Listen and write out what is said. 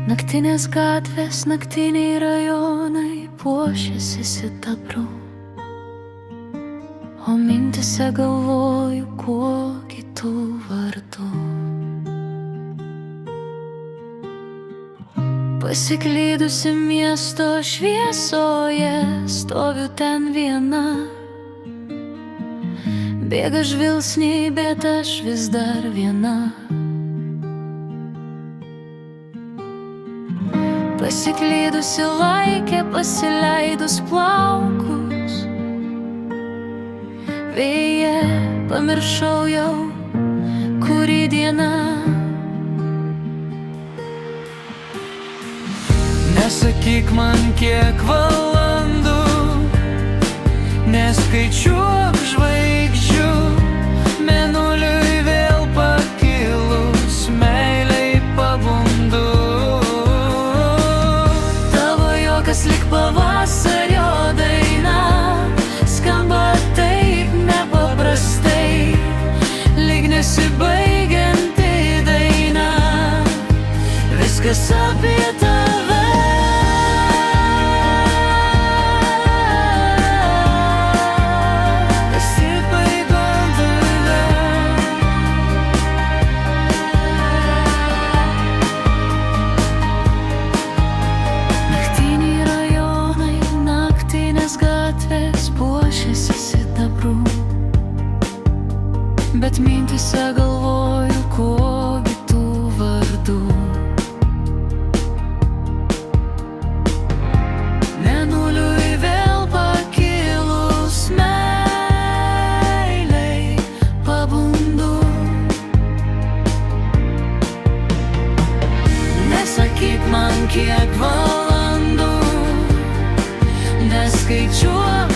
Naktinės gatvės, naktiniai rajonai puošiasi sidabru, o mintise galvoju, kuo kitų vardu. Pasiklydusi miesto šviesoje, stoviu ten viena. Bėga žvilgsniai, bet aš vis dar viena. Pasiklydusi laike, pasileidus plaukus, vėje pamiršau jau, kuri diena. Nesakyk man, kiek valandų, neskaičiuok žvaigždžių, mėnuliui vėl pakilus, meiliai pabundu. Tavo juokas lyg pavasario daina, skamba taip nepaprastai, lyg nesibaigianti daina, viskas apie tave. Bet mintise galvoju, kuo kitų vardų. Mėnuliui vėl pakilus, meiliai pabundu. Nesakyk man, kiek valandų, neskaičiuok